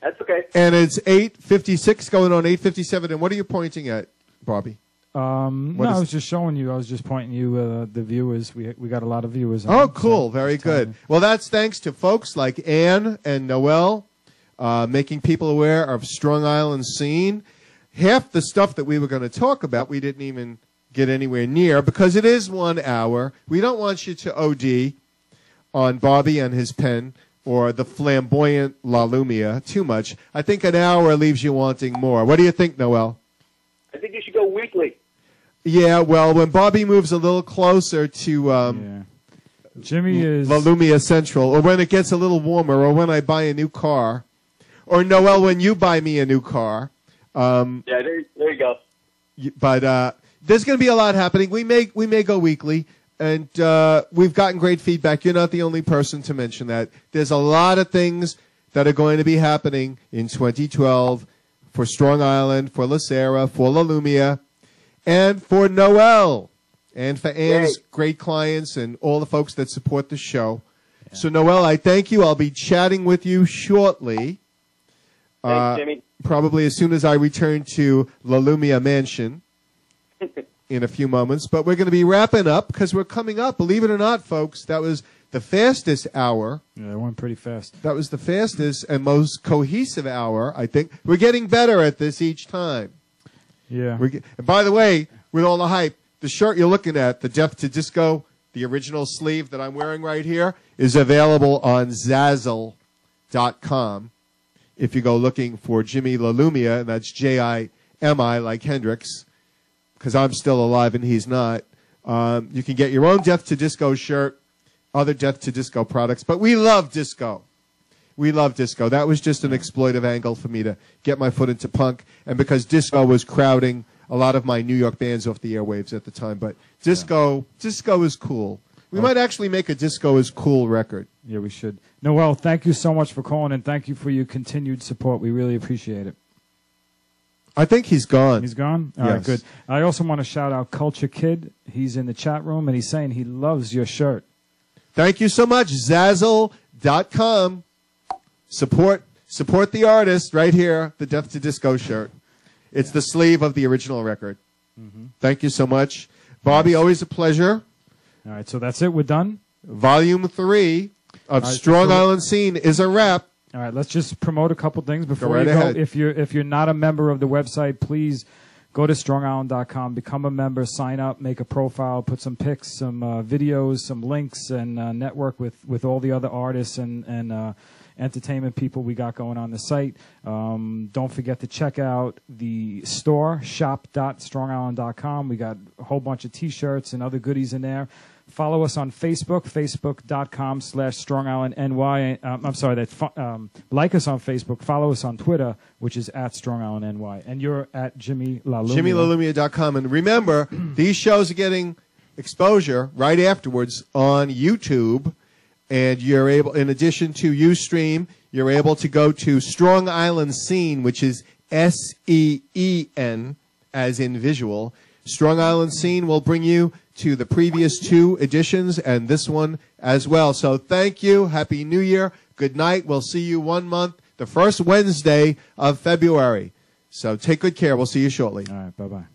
That's okay. And it's 8:56 going on 8:57. And what are you pointing at, Bobby? I was just showing you. I was just pointing you the viewers. We got a lot of viewers. Oh, cool. Very good. Well, that's thanks to folks like Ann and Noel making people aware of Strong Island scene. Half the stuff that we were going to talk about, we didn't even get anywhere near because it is 1 hour. We don't want you to OD on Bobby and his pen or the flamboyant LaLumia too much. I think an hour leaves you wanting more. What do you think, Noel? I think you should go weekly. Yeah, well, when Bobby moves a little closer to Jimmy is LaLumia Central, or when it gets a little warmer, or when I buy a new car, or Noel, when you buy me a new car. Yeah, there you go. But there's going to be a lot happening. We may go weekly. And we've gotten great feedback. You're not the only person to mention that. There's a lot of things that are going to be happening in 2012 for Strong Island, for Serra, for LaLumia, and for Noel, and for Ann's great clients and all the folks that support the show. Yeah. So, Noel, I thank you. I'll be chatting with you shortly. Thanks, Jimmy. Probably as soon as I return to LaLumia Mansion. In a few moments, but we're going to be wrapping up because we're coming up. Believe it or not, folks, that was the fastest hour. Yeah, it went pretty fast. That was the fastest and most cohesive hour, I think. We're getting better at this each time. Yeah. And by the way, with all the hype, the shirt you're looking at, the Death to Disco, the original sleeve that I'm wearing right here, is available on Zazzle.com. If you go looking for Jimi LaLumia, and that's Jimi like Hendrix, because I'm still alive and he's not. You can get your own Death to Disco shirt, other Death to Disco products. But we love disco. We love disco. That was just an exploitive angle for me to get my foot into punk. And because disco was crowding a lot of my New York bands off the airwaves at the time. But disco is cool. We might actually make a disco is cool record. Yeah, we should. Noel, thank you so much for calling, and thank you for your continued support. We really appreciate it. I think he's gone. He's gone? All right, good. I also want to shout out Culture Kid. He's in the chat room, and he's saying he loves your shirt. Thank you so much. Zazzle.com. Support the artist right here, the Death to Disco shirt. It's the sleeve of the original record. Mm-hmm. Thank you so much. Bobby, always a pleasure. All right, so that's it. We're done. Volume 3 of Strong Island Scene is a wrap. All right, let's just promote a couple things before you go. If you're not a member of the website, please go to strongisland.com, become a member, sign up, make a profile, put some pics, some videos, some links, and network with all the other artists and entertainment people we got going on the site. Don't forget to check out the store, shop.strongisland.com. We got a whole bunch of T-shirts and other goodies in there. Follow us on Facebook, facebook.com/StrongIslandNY. I'm sorry, like us on Facebook. Follow us on Twitter, which is @StrongIslandNY. And you're at Jimi LaLumia. JimiLaLumia.com. And remember, these shows are getting exposure right afterwards on YouTube. And you're able, in addition to Ustream, you're able to go to Strong Island Scene, which is SEEN, as in visual. Strong Island Scene will bring you to the previous 2 editions and this one as well. So thank you. Happy New Year. Good night. We'll see you 1 month, the first Wednesday of February. So take good care. We'll see you shortly. All right. Bye-bye.